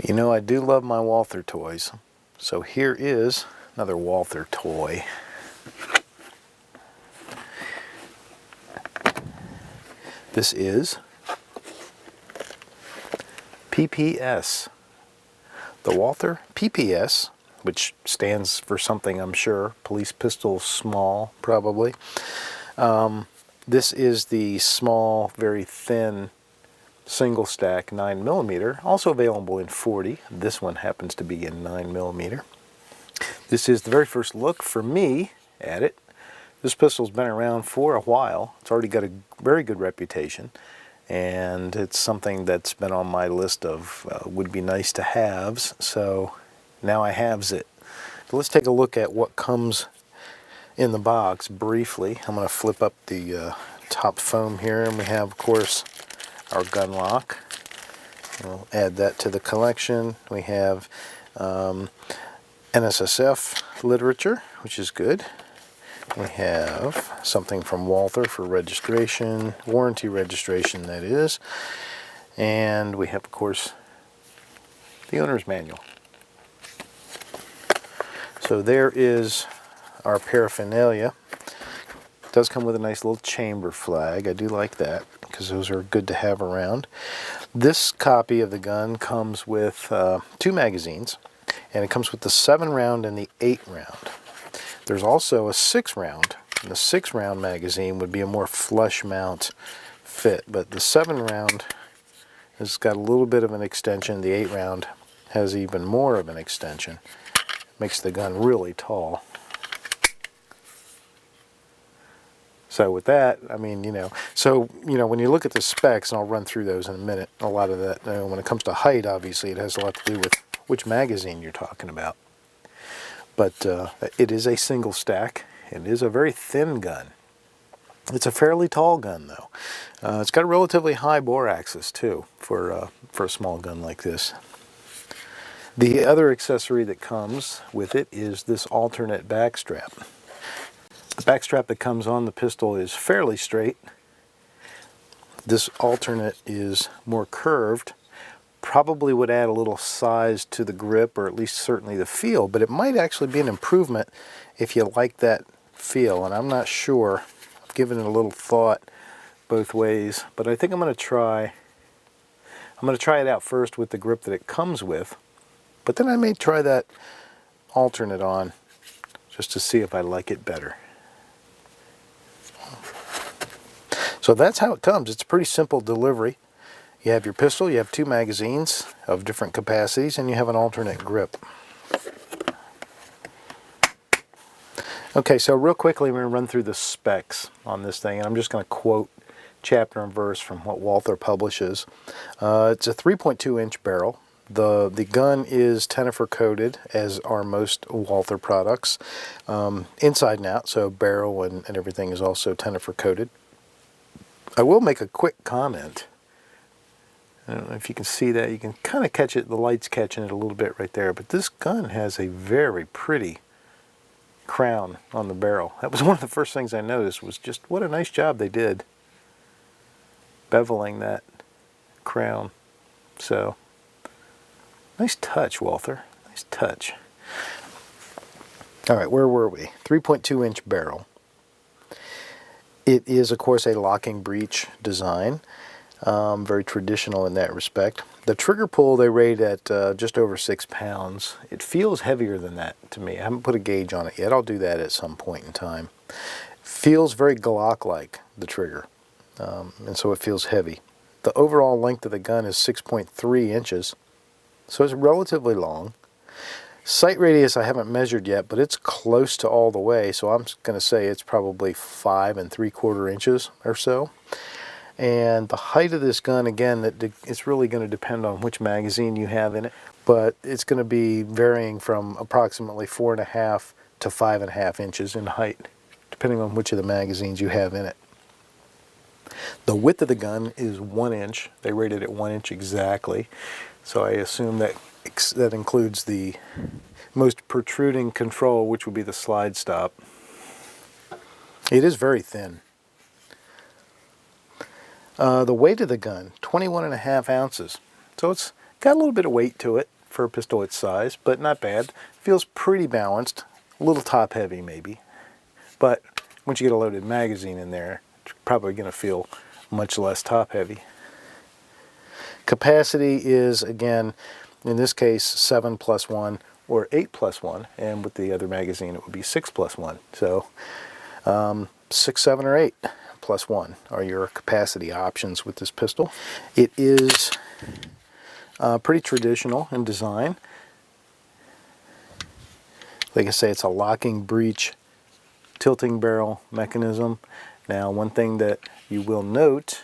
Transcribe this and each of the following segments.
You know, I do love my Walther toys. So here is another Walther toy. This is PPS. The Walther PPS, which stands for something, I'm sure. Police Pistol Small, probably. This is the small, very thin single stack 9mm, also available in 40. This one happens to be in 9mm. This is the very first look for me at it. This pistol's been around for a while. It's already got a very good reputation, and it's something that's been on my list of would be nice to haves, so now I haves it. So let's take a look at what comes in the box briefly. I'm going to flip up the top foam here, and we have, of course, our gun lock. We'll add that to the collection. We have NSSF literature, which is good. We have something from Walther for registration, warranty registration that is. And we have, of course, the owner's manual. So there is our paraphernalia. It does come with a nice little chamber flag. I do like that, because those are good to have around. This copy of the gun comes with 2 magazines, and it comes with the 7-round and the 8-round. There's also a 6-round, and the 6-round magazine would be a more flush mount fit, but the 7-round has got a little bit of an extension. The 8-round has even more of an extension. Makes the gun really tall. So with that, I mean, when you look at the specs, and I'll run through those in a minute, a lot of that, when it comes to height, obviously, it has a lot to do with which magazine you're talking about. But it is a single stack. It is a very thin gun. It's a fairly tall gun, though. It's got a relatively high bore axis, too, for a small gun like this. The other accessory that comes with it is this alternate backstrap. The backstrap that comes on the pistol is fairly straight. This alternate is more curved. Probably would add a little size to the grip, or at least certainly the feel, but it might actually be an improvement if you like that feel, and I'm not sure. I've given it a little thought both ways, but I think I'm going to try it out first with the grip that it comes with, but then I may try that alternate on just to see if I like it better. So that's how it comes. It's a pretty simple delivery. You have your pistol, you have 2 magazines of different capacities, and you have an alternate grip. Okay, so real quickly we're going to run through the specs on this thing, and I'm just going to quote chapter and verse from what Walther publishes. It's a 3.2-inch barrel. The gun is Tenifer coated, as are most Walther products, inside and out, so barrel and everything is also Tenifer coated. I will make a quick comment. I don't know if you can see that. You can kind of catch it, the light's catching it a little bit right there, but this gun has a very pretty crown on the barrel. That was one of the first things I noticed, was just what a nice job they did beveling that crown. So, nice touch, Walther. Nice touch. All right, where were we? 3.2 inch barrel. It is, of course, a locking breech design. Very traditional in that respect. The trigger pull they rate at just over 6 pounds. It feels heavier than that to me. I haven't put a gauge on it yet. I'll do that at some point in time. Feels very Glock-like, the trigger, and so it feels heavy. The overall length of the gun is 6.3 inches, so it's relatively long. Sight radius I haven't measured yet, but it's close to all the way, so I'm going to say it's probably 5 3/4 inches or so. And the height of this gun, again, it's really going to depend on which magazine you have in it, but it's going to be varying from approximately 4.5 to 5.5 inches in height, depending on which of the magazines you have in it. The width of the gun is 1 inch. They rated it 1 inch exactly, so I assume that includes the most protruding control, which would be the slide stop. It is very thin. The weight of the gun, 21.5 ounces. So it's got a little bit of weight to it for a pistol its size, but not bad. Feels pretty balanced. A little top heavy maybe. But once you get a loaded magazine in there, it's probably going to feel much less top heavy. Capacity is, again, in this case, 7 + 1 or 8 + 1, and with the other magazine it would be 6 + 1. So 6, 7, or 8 + 1 are your capacity options with this pistol. It is pretty traditional in design. Like I say, it's a locking breech tilting barrel mechanism. Now, one thing that you will note,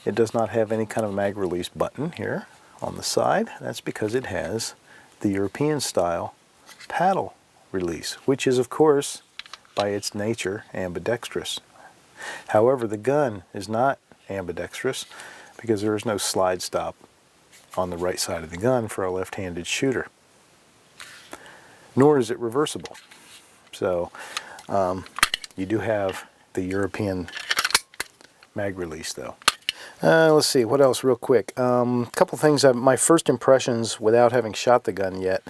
it does not have any kind of mag release button here on the side. That's because it has the European style paddle release, which is, of course, by its nature, ambidextrous. However, the gun is not ambidextrous because there is no slide stop on the right side of the gun for a left-handed shooter. Nor is it reversible. So you do have the European mag release, though. Let's see, what else real quick. A couple things, my first impressions without having shot the gun yet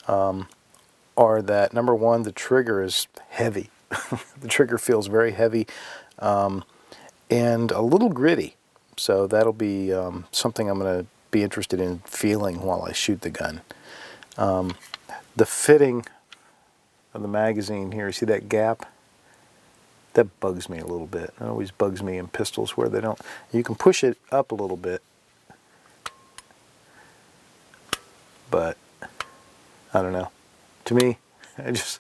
are that, number one, the trigger is heavy. The trigger feels very heavy and a little gritty. So that'll be something I'm going to be interested in feeling while I shoot the gun. The fitting of the magazine here, see that gap? That bugs me a little bit. It always bugs me in pistols where they don't. You can push it up a little bit, but I don't know. To me, it just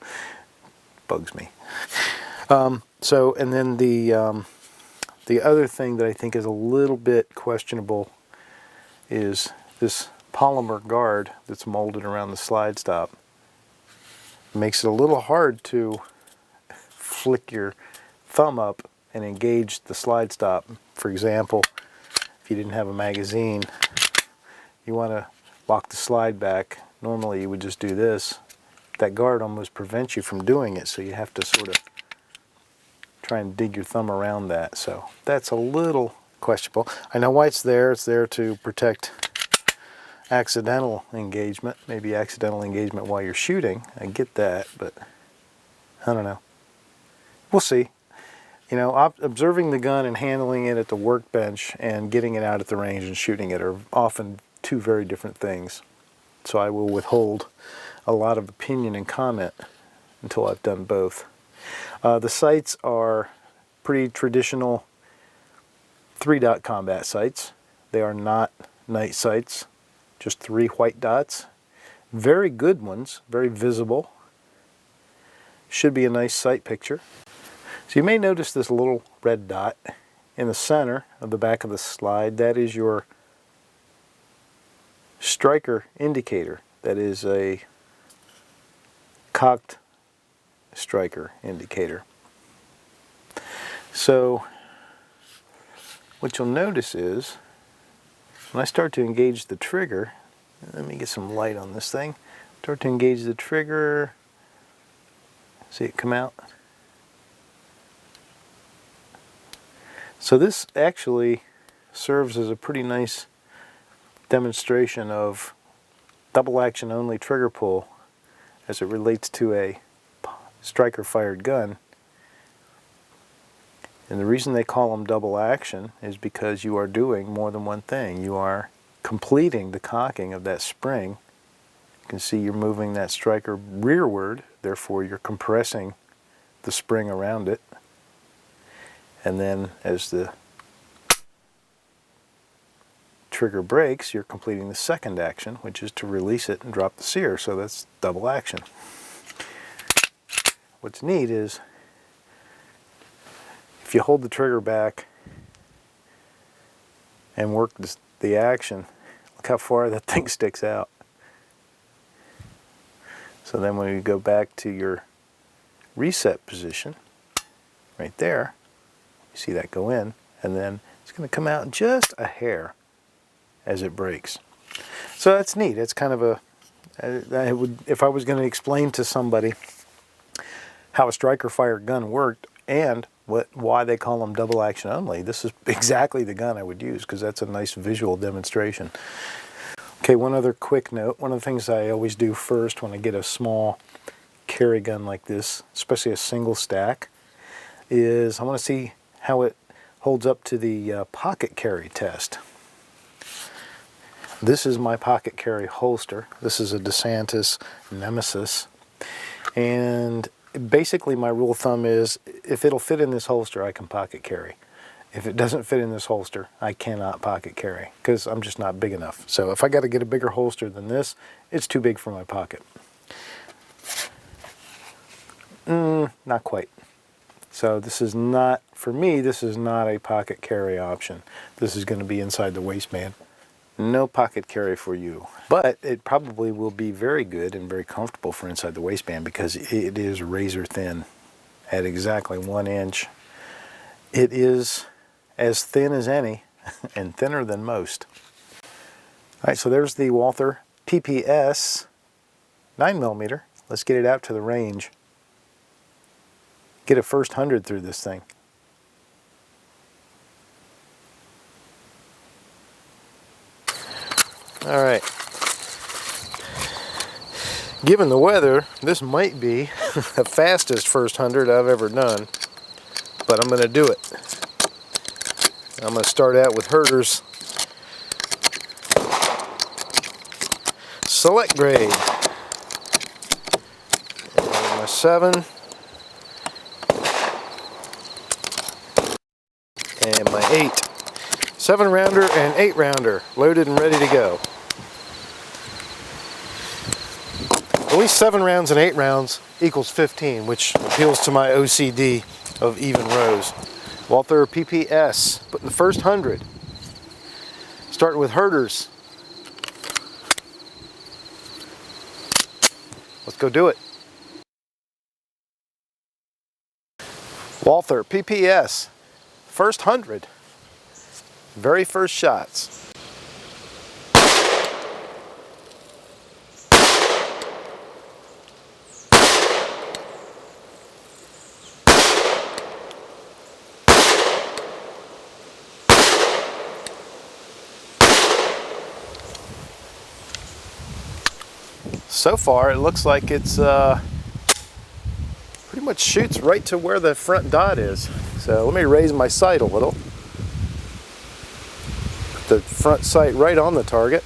bugs me. So, and then the other thing that I think is a little bit questionable is this polymer guard that's molded around the slide stop. It makes it a little hard to flick your thumb up and engage the slide stop. For example, if you didn't have a magazine, you want to lock the slide back. Normally you would just do this. That guard almost prevents you from doing it, so you have to sort of try and dig your thumb around that. So that's a little questionable. I know why it's there. It's there to protect accidental engagement, maybe accidental engagement while you're shooting. I get that, but I don't know. We'll see. You know, observing the gun and handling it at the workbench and getting it out at the range and shooting it are often two very different things. So I will withhold a lot of opinion and comment until I've done both. The sights are pretty traditional 3-dot combat sights. They are not night sights, just 3 white dots. Very good ones, very visible. Should be a nice sight picture. So you may notice this little red dot in the center of the back of the slide. That is your striker indicator. That is a cocked striker indicator. So what you'll notice is when I start to engage the trigger, let me get some light on this thing, start to engage the trigger, see it come out. So this actually serves as a pretty nice demonstration of double action only trigger pull as it relates to a striker fired gun. And the reason they call them double action is because you are doing more than one thing. You are completing the cocking of that spring. You can see you're moving that striker rearward, therefore you're compressing the spring around it. And then as the trigger breaks, you're completing the second action, which is to release it and drop the sear. So that's double action. What's neat is if you hold the trigger back and work the action, look how far that thing sticks out. So then when you go back to your reset position, right there, you see that go in, and then it's going to come out just a hair as it breaks. So that's neat. It's kind of a, if I was going to explain to somebody how a striker fired gun worked and why they call them double action only, this is exactly the gun I would use, because that's a nice visual demonstration. Okay, one other quick note. One of the things I always do first when I get a small carry gun like this, especially a single stack, is I want to see how it holds up to the pocket carry test. This is my pocket carry holster. This is a DeSantis Nemesis. And basically my rule of thumb is if it'll fit in this holster, I can pocket carry. If it doesn't fit in this holster, I cannot pocket carry because I'm just not big enough. So if I got to get a bigger holster than this, it's too big for my pocket. Not quite. So this is not, for me, this is not a pocket carry option. This is going to be inside the waistband. No pocket carry for you. But it probably will be very good and very comfortable for inside the waistband because it is razor thin at exactly 1 inch. It is as thin as any and thinner than most. All right, so there's the Walther PPS 9mm. Let's get it out to the range. Get a first 100 through this thing. All right. Given the weather, this might be the fastest first 100 I've ever done, but I'm going to do it. I'm going to start out with Herder's Select Grade. And my 7. And my 8. 7-rounder and 8-rounder, loaded and ready to go. At least 7 rounds and 8 rounds equals 15, which appeals to my OCD of even rows. Walther PPS, putting the first 100. Starting with Herder's. Let's go do it. Walther PPS, first 100. Very first shots. So far, it looks like it's pretty much shoots right to where the front dot is. So let me raise my sight a little. Put the front sight right on the target.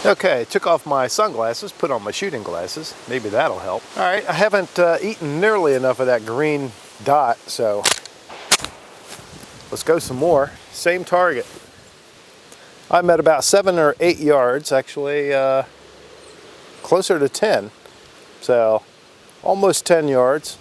Okay, took off my sunglasses, put on my shooting glasses. Maybe that'll help. All right, I haven't eaten nearly enough of that green dot, so let's go some more. Same target. I'm at about 7 or 8 yards, actually closer to 10. So almost 10 yards.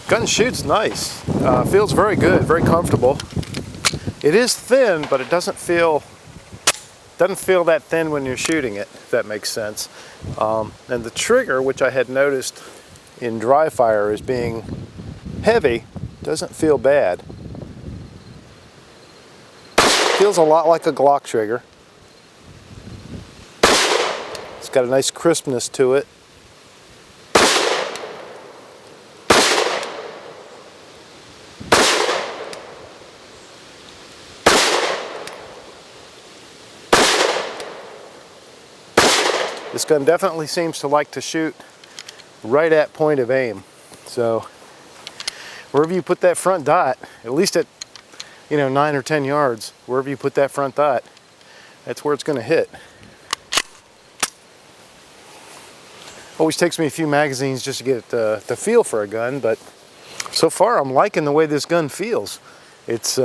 Gun shoots nice. Feels very good, very comfortable. It is thin, but it doesn't feel that thin when you're shooting it, if that makes sense. And the trigger, which I had noticed in dry fire as being heavy, doesn't feel bad. Feels a lot like a Glock trigger. It's got a nice crispness to it. This gun definitely seems to like to shoot right at point of aim. So wherever you put that front dot, at least at 9 or 10 yards, wherever you put that front dot, that's where it's going to hit. Always takes me a few magazines just to get the feel for a gun, but so far I'm liking the way this gun feels. It's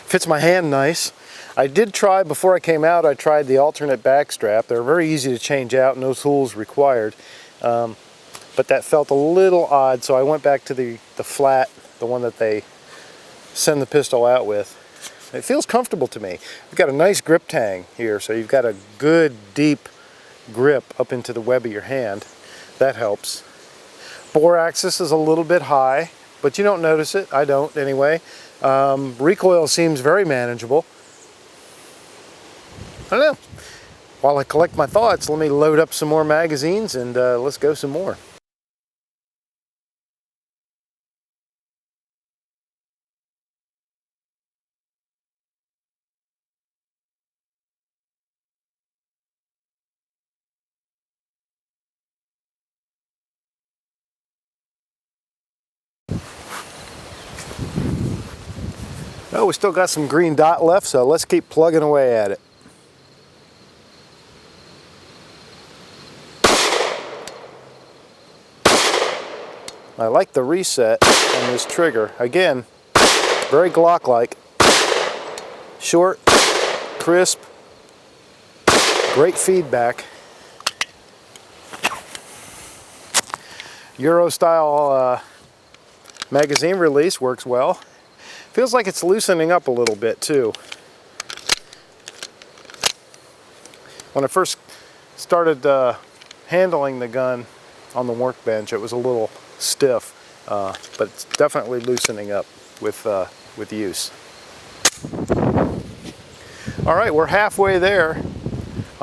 fits my hand nice. I did try, before I came out, I tried the alternate back strap. They're very easy to change out, no tools required. But that felt a little odd, so I went back to the flat, the one that they send the pistol out with. It feels comfortable to me. You've got a nice grip tang here, so you've got a good deep grip up into the web of your hand. That helps. Bore axis is a little bit high, but you don't notice it. I don't anyway. Recoil seems very manageable. I don't know. While I collect my thoughts, let me load up some more magazines and let's go some more. Oh, we still got some green dot left, so let's keep plugging away at it. I like the reset on this trigger. Again, very Glock-like. Short, crisp, great feedback. Euro-style magazine release works well. Feels like it's loosening up a little bit too. When I first started handling the gun on the workbench, it was a little stiff, but it's definitely loosening up with use. All right, we're halfway there.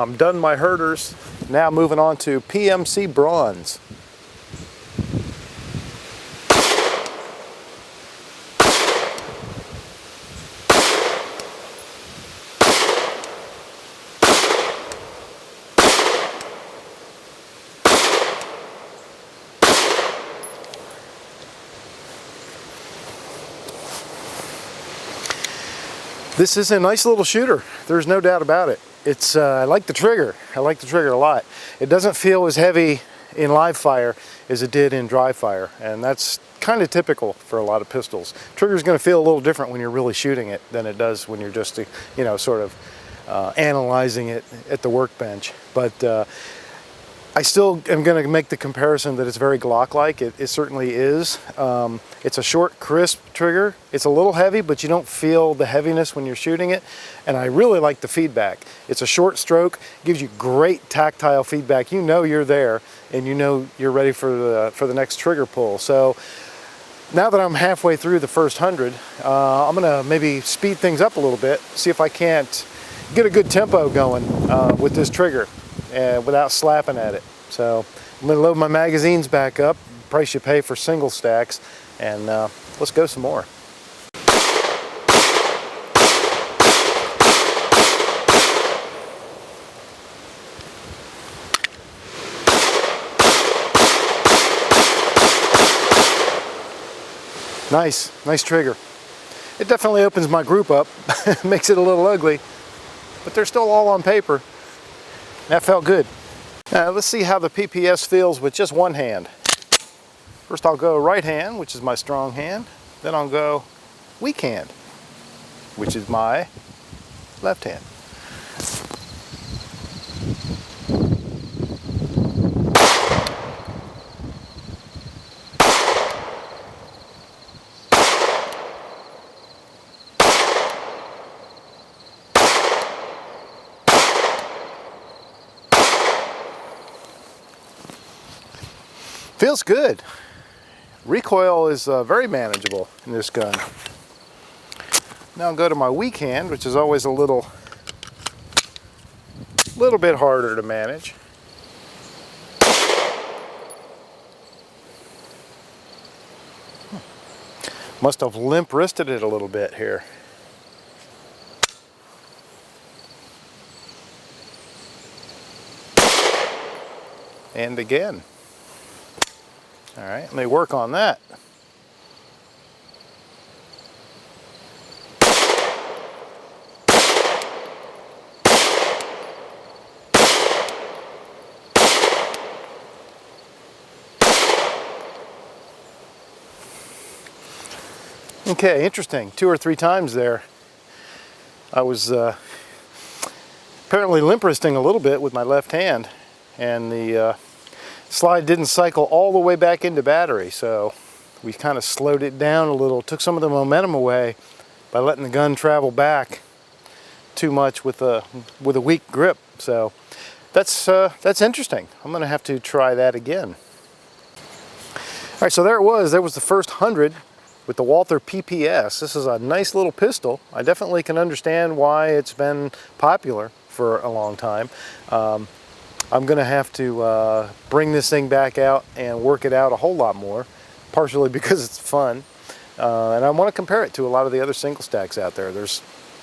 I'm done my herders. Now moving on to PMC bronze. This is a nice little shooter. There's no doubt about it. It's I like the trigger. I like the trigger a lot. It doesn't feel as heavy in live fire as it did in dry fire, and that's kind of typical for a lot of pistols. Trigger's going to feel a little different when you're really shooting it than it does when you're just, sort of analyzing it at the workbench. But I still am going to make the comparison that it's very Glock-like. It certainly is. It's a short, crisp trigger. It's a little heavy, but you don't feel the heaviness when you're shooting it. And I really like the feedback. It's a short stroke, gives you great tactile feedback. You know you're there, and you know you're ready for the next trigger pull. So now that I'm halfway through the first 100, I'm going to maybe speed things up a little bit, see if I can't get a good tempo going with this trigger without slapping at it. So I'm going to load my magazines back up, price you pay for single stacks, and let's go some more. Nice trigger. It definitely opens my group up, makes it a little ugly, but they're still all on paper. That felt good. Now let's see how the PPS feels with just one hand. First I'll go right hand, which is my strong hand. Then I'll go weak hand, which is my left hand. Feels good. Recoil is very manageable in this gun. Now I'll go to my weak hand, which is always a little bit harder to manage. Must have limp wristed it a little bit here. And again. All right, let me work on that. Okay, interesting. 2 or 3 times there. I was apparently limp wristing a little bit with my left hand, and the slide didn't cycle all the way back into battery, so we kind of slowed it down a little, took some of the momentum away by letting the gun travel back too much with a weak grip. So that's interesting. I'm going to have to try that again. All right, so there it was. There was the first 100 with the Walther PPS. This is a nice little pistol. I definitely can understand why it's been popular for a long time. I'm going to have to bring this thing back out and work it out a whole lot more, partially because it's fun. And I want to compare it to a lot of the other single stacks out there. There's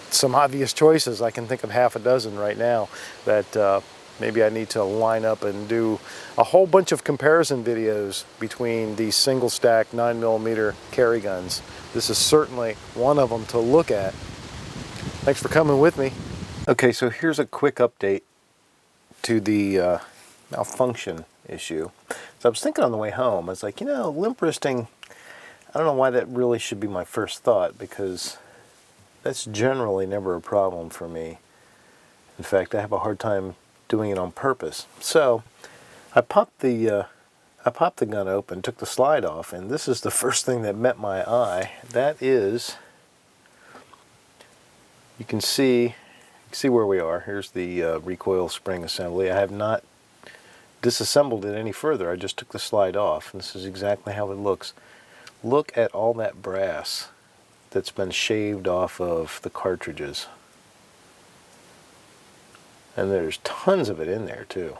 some obvious choices. I can think of half a dozen right now that maybe I need to line up and do a whole bunch of comparison videos between these single stack 9mm carry guns. This is certainly one of them to look at. Thanks for coming with me. Okay, so here's a quick update to the malfunction issue. So I was thinking on the way home, I was like, you know, limp wristing, I don't know why that really should be my first thought, because that's generally never a problem for me. In fact, I have a hard time doing it on purpose. So I popped the gun open, took the slide off, and this is the first thing that met my eye. That is, you can see where we are. Here's the recoil spring assembly. I have not disassembled it any further. I just took the slide off, and this is exactly how it looks. Look at all that brass that's been shaved off of the cartridges. And there's tons of it in there too.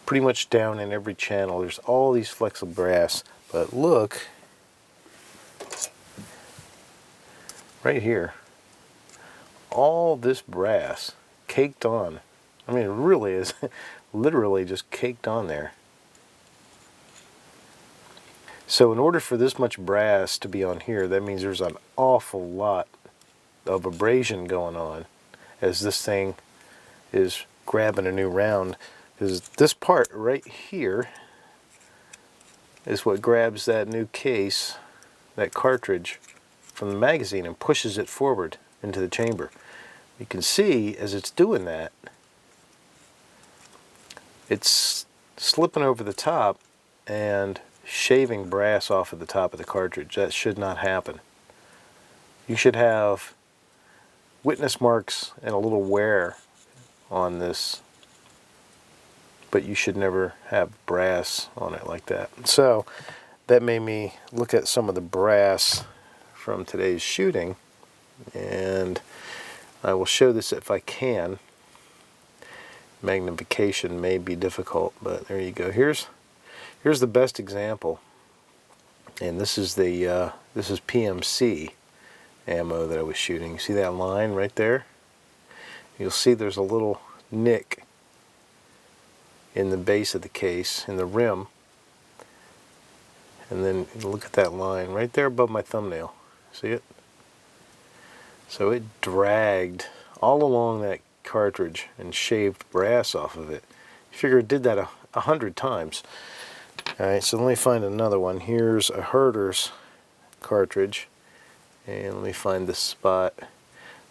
Pretty much down in every channel. There's all these flecks of brass, but look right here, all this brass caked on. I mean, it really is literally just caked on there. So in order for this much brass to be on here, that means there's an awful lot of abrasion going on as this thing is grabbing a new round. Because this part right here is what grabs that new case, that cartridge, from the magazine and pushes it forward into the chamber. You can see as it's doing that, it's slipping over the top and shaving brass off of the top of the cartridge. That should not happen. You should have witness marks and a little wear on this, but you should never have brass on it like that. So that made me look at some of the brass from today's shooting, and I will show this if I can. magnification may be difficult, but there you go. Here's the best example, and this is the this is PMC ammo that I was shooting. You see that line right there? You'll see there's a little nick in the base of the case, in the rim, and then look at that line right there above my thumbnail. See it? So it dragged all along that cartridge and shaved brass off of it. You figure it did that 100 times. Alright, so let me find another one. Here's a Herder's cartridge, and let me find this spot.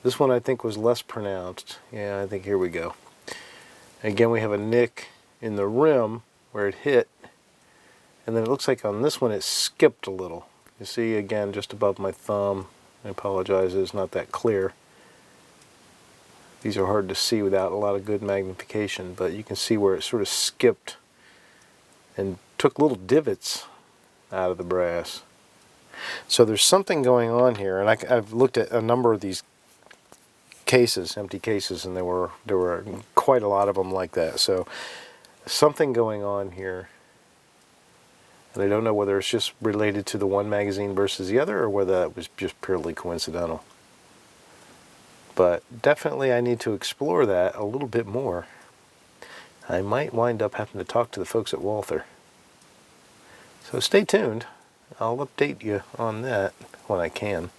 This one I think was less pronounced. Yeah, I think here we go. Again, we have a nick in the rim where it hit, and then it looks like on this one it skipped a little. You see, again, just above my thumb. I apologize, it's not that clear. These are hard to see without a lot of good magnification, but you can see where it sort of skipped and took little divots out of the brass. So there's something going on here, and I've looked at a number of these cases, empty cases, and there were quite a lot of them like that. So something going on here, and I don't know whether it's just related to the one magazine versus the other, or whether that was just purely coincidental. But definitely I need to explore that a little bit more. I might wind up having to talk to the folks at Walther. So stay tuned. I'll update you on that when I can.